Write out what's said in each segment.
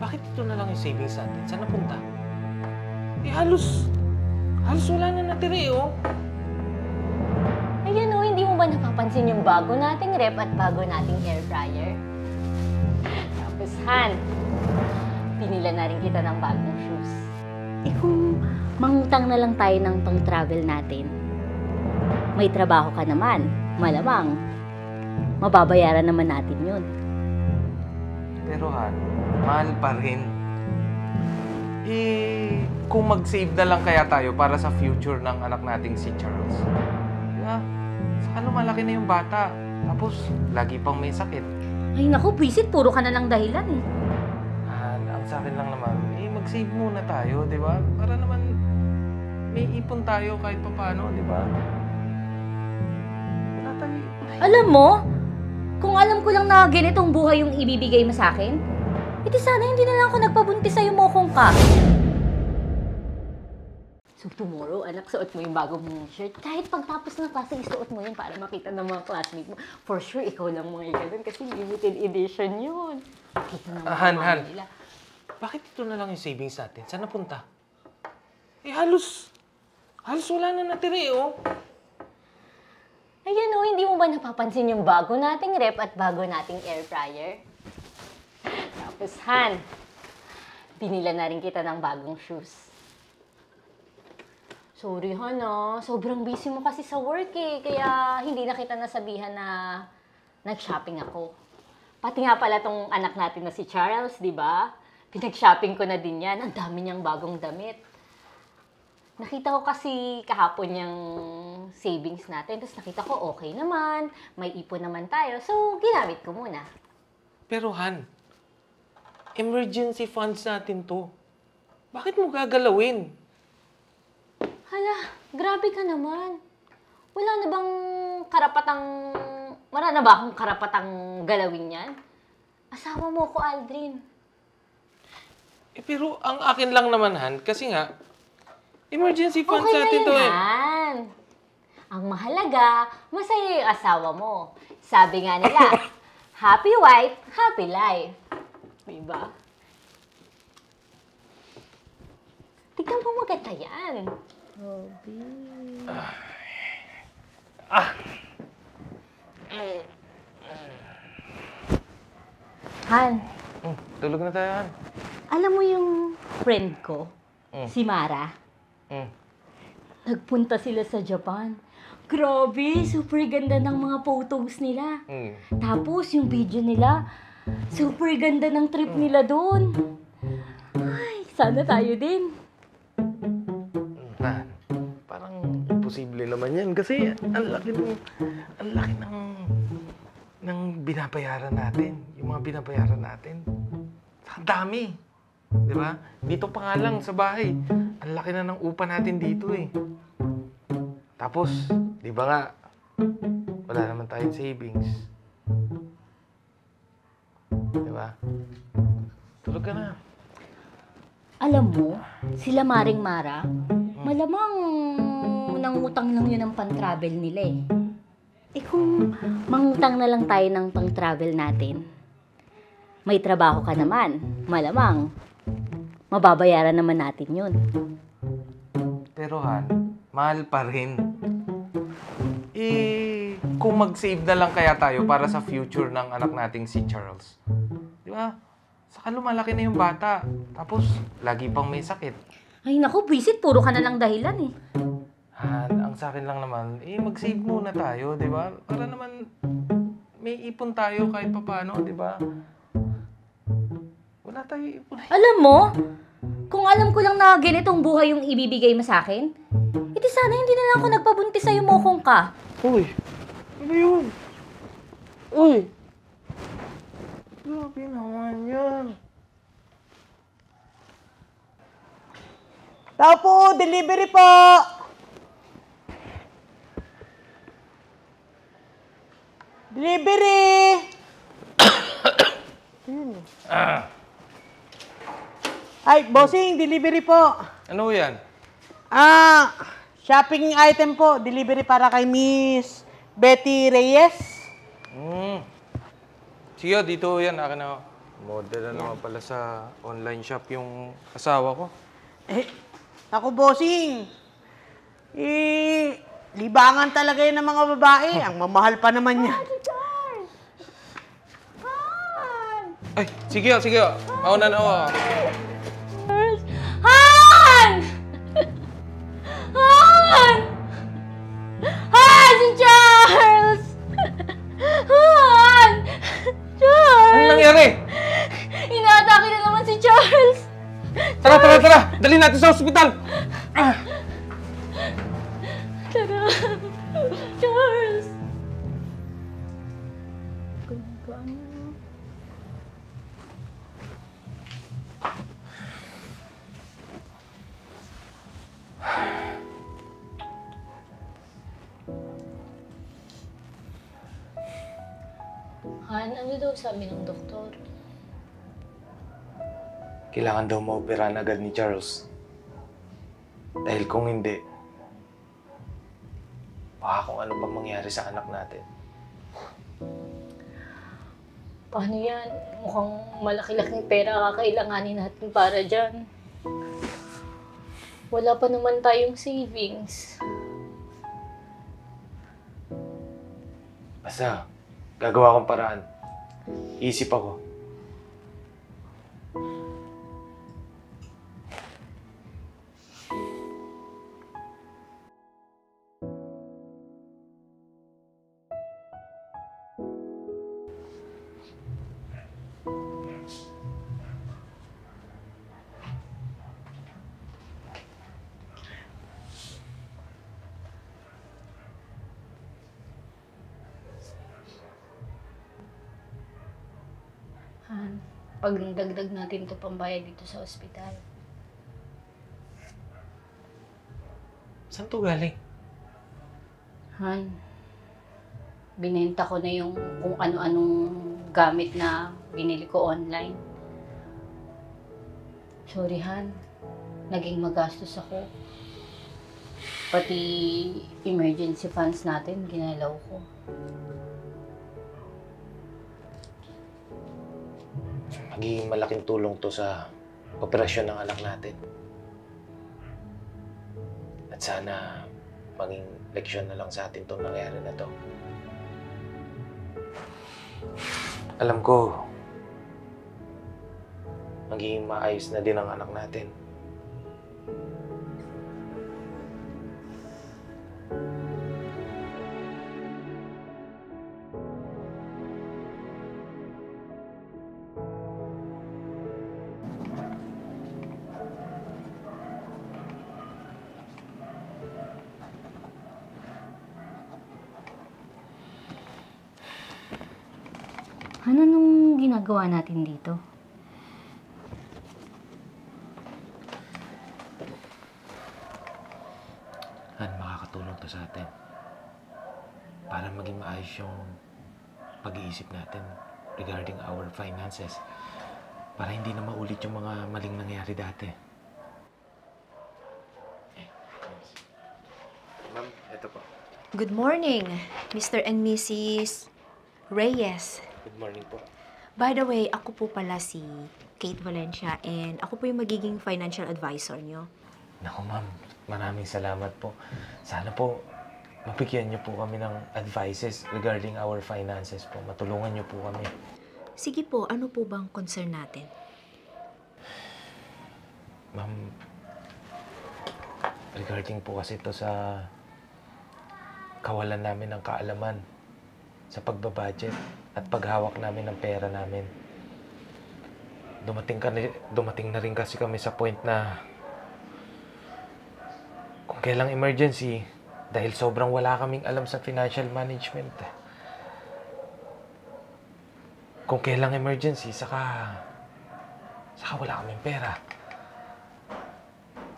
Bakit ito na lang yung savings natin? Saan napunta? Halos wala na natira oh. Ayan o, hindi mo ba napapansin yung bago nating rep at bago nating air fryer? Tapos, Han, pinila na rin kita ng bagong shoes. Kung mangutang na lang tayo ng pang-travel natin, may trabaho ka naman, malamang, mababayaran naman natin yun. Pero Han, mahal pa rin. Kung mag-save na lang kaya tayo para sa future ng anak nating si Charles. Diba? Saka lumalaki na yung bata. Tapos, lagi pang may sakit. Ay naku, bisit, puro ka na lang dahilan eh. Han, ang sa akin lang naman, mag-save muna tayo, di ba? Para naman may ipon tayo kahit paano, di ba? Wala tayo. Alam mo, kung alam ko lang na ganitong buhay yung ibibigay mo sa akin, edi sana hindi na lang ako nagpabuntis sa'yo mo kung ka. So tomorrow, anak, suot mo yung bagong shirt. Kahit pagtapos ng klase, isuot mo yun para makita ng mga classmates mo. For sure, ikaw lang mga ganun kasi limited edition yun. Kita ng mga Han, nila. bakit ito na lang yung savings natin? Saan napunta? Halos wala na natira oh. Ayan o, hindi mo ba napapansin yung bago nating rep at bago nating air fryer? Tapos, Han, binila na rin kita ng bagong shoes. Sorry, Han, sobrang busy mo kasi sa work eh, kaya hindi na kita nasabihan na nag-shopping ako. Pati nga pala tong anak natin na si Charles, di ba? Pinag-shopping ko na din yan. Ang dami niyang bagong damit. Nakita ko kasi kahapon yung savings natin. Tapos nakita ko okay naman. May ipon naman tayo. So, ginamit ko muna. Pero Han, emergency funds natin to. Bakit mo gagalawin? Hala, grabe ka naman. Wala na bang wala na ba akong karapatang galawin yan? Asawa mo ko, Aldrin. Pero ang akin lang naman, Han, kasi nga, emergency funds Okay natin na to yan. Ang mahalaga, masaya yung asawa mo. Sabi nga nila, happy wife, happy life. Diba? Tignan mo maganda yan. Han, Tulog na tayo, Han. alam mo yung friend ko, si Mara? Nagpunta sila sa Japan. Grabe, super ganda ng mga photos nila. Tapos yung video nila, super ganda ng trip nila doon. Ay, sana tayo din. Han, parang imposible naman yan kasi ang laki ng binabayaran natin. Yung mga binabayaran natin. Ang dami. Di ba? Dito pa nga lang sa bahay. Ang laki na ng upa natin dito eh. Tapos, di ba nga, wala naman tayong savings. Di ba? Tulog ka na. Alam mo, sila Maring Mara, malamang nangutang lang yun ang pan-travel nila eh. Kung mangutang na lang tayo ng pang-travel natin, may trabaho ka naman, malamang, mababayaran naman natin yun. Pero Han, mahal pa rin. Kung mag-save na lang kaya tayo para sa future ng anak nating si Charles. Di ba? Saka lumalaki na yung bata. Tapos, lagi pang may sakit. Ay naku, bisit, puro ka na lang dahilan eh. Han, ang sa akin lang naman, mag-save muna tayo, di ba? Para naman may ipon tayo kahit paano, di ba? Wala tayo ipon. Alam mo, kung alam ko lang na ganitong buhay yung ibibigay mo sa akin, edi sana hindi na lang ako nagpabuntis sa'yo mo kung ka. Uy! Ano yun? Uy! Grabe naman yan. Tao po, delivery po! Delivery! Ay, bossing, delivery po. Ano yan? Shopping item po, delivery para kay Miss Betty Reyes. Sige, dito yan. Akin na. Model na naman pala sa online shop yung asawa ko. Eh, ako, bossing. Libangan talaga yun ng mga babae. Ang mamahal pa naman niya. Charles! Han! Ay, sige, sige. Mauna na ako. Charles! Han! Han! Han! Si Charles! Han! Charles! Anong nangyari? Inaatake na naman si Charles! Tara, tara, tara! Dali natin sa ospital! Tara! Charles! Han, ano daw sabi ng doktor? Kailangan daw maoperahan agad ni Charles. Dahil kung hindi, baka kung ano pa mangyari sa anak natin. Paano yan? Mukhang malaki-laking pera kakailanganin natin para dyan. Wala pa naman tayong savings. Basta, gagawa akong paraan. Iisip ako. Han, pag dagdag natin ito pambayad dito sa ospital. Saan to galing? Han, binenta ko na yung kung ano-anong gamit na binili ko online. Sorry, Han. Naging magastos ako. Pati emergency funds natin, ginalaw ko. Magiging malaking tulong to sa operasyon ng anak natin. At sana maging leksyon na lang sa atin itong nangyari na to. Alam ko, magiging maayos na din ang anak natin. Ano nung ginagawa natin dito? Han, makakatulong to sa atin. Para maging maayos yung pag-iisip natin regarding our finances. Para hindi na maulit yung mga maling nangyari dati. Ma'am, eto po. Good morning, Mr. and Mrs. Reyes. Good morning po. By the way, ako po pala si Kate Valencia and ako po yung magiging financial advisor nyo. Naku ma'am, maraming salamat po. Sana po mabigyan niyo po kami ng advices regarding our finances po. Matulungan niyo po kami. Sige po, ano po bang concern natin? Ma'am, regarding po kasi ito sa kawalan namin ng kaalaman sa pagbabudget at paghawak namin ng pera namin. Dumating na rin kasi kami sa point na kung kailang emergency, dahil sobrang wala kaming alam sa financial management. Kung kailang emergency, saka wala kaming pera.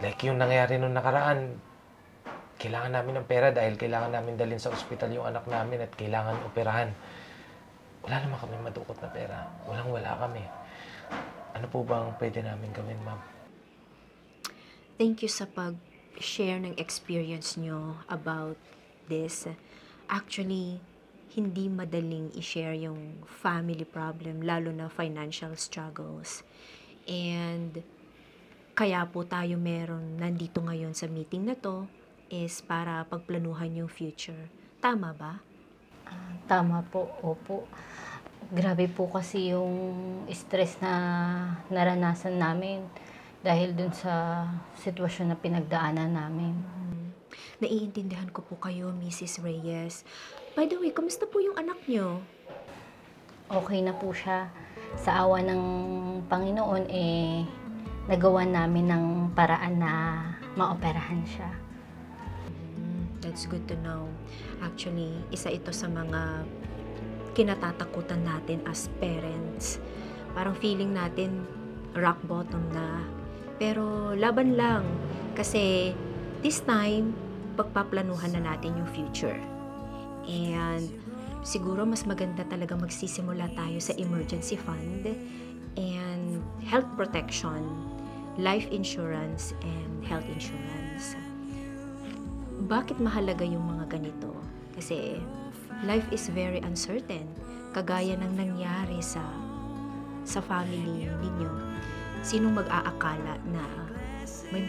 Like yung nangyari nung nakaraan, kailangan namin ng pera dahil kailangan namin dalhin sa ospital yung anak namin at kailangan operahan. Wala naman kami madukot na pera. Wala kami. Ano po bang pwede namin gawin, ma'am? Thank you sa pag-share ng experience nyo about this. Actually, hindi madaling i-share yung family problem, lalo na financial struggles. And kaya po tayo nandito ngayon sa meeting na to is para pagplanuhan yung future. Tama ba? Tama po, opo. Grabe po kasi yung stress na naranasan namin dahil dun sa sitwasyon na pinagdaanan namin. Naiintindihan ko po kayo, Mrs. Reyes. By the way, kamusta po yung anak nyo? Okay na po siya. Sa awa ng Panginoon, nagawa namin ng paraan na maoperahan siya. That's good to know. Actually, isa ito sa mga kinatatakutan natin as parents. Parang feeling natin rock bottom na. Pero laban lang. Kasi this time, pagpaplanuhan na natin yung future. And siguro mas maganda talaga magsisimula tayo sa emergency fund and health protection, life insurance, and health insurance. Bakit mahalaga yung mga ganito? Kasi life is very uncertain. Kagaya ng nangyari sa family ninyo. Sinong mag-aakala na may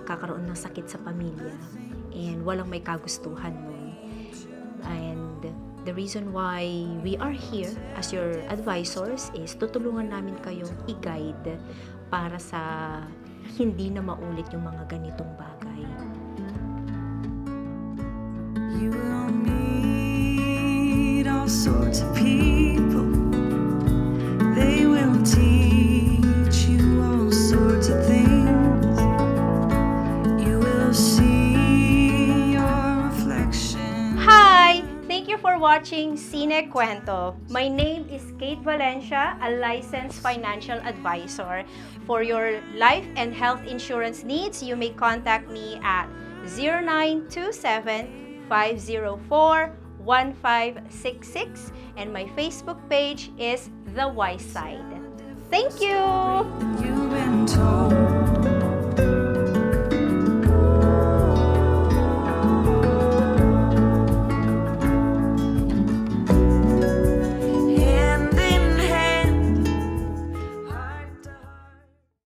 kakaroon ng sakit sa pamilya and walang may kagustuhan nun? And the reason why we are here as your advisors is tutulungan namin kayong i-guide para sa hindi na maulit yung mga ganitong bagay. You will meet all sorts of people. They will teach you all sorts of things. You will see your reflection. Hi! Thank you for watching Cine Cuento. My name is Kate Valencia, a licensed financial advisor. For your life and health insurance needs, you may contact me at 0927-504-1566 and my Facebook page is The Wise Side. Thank you!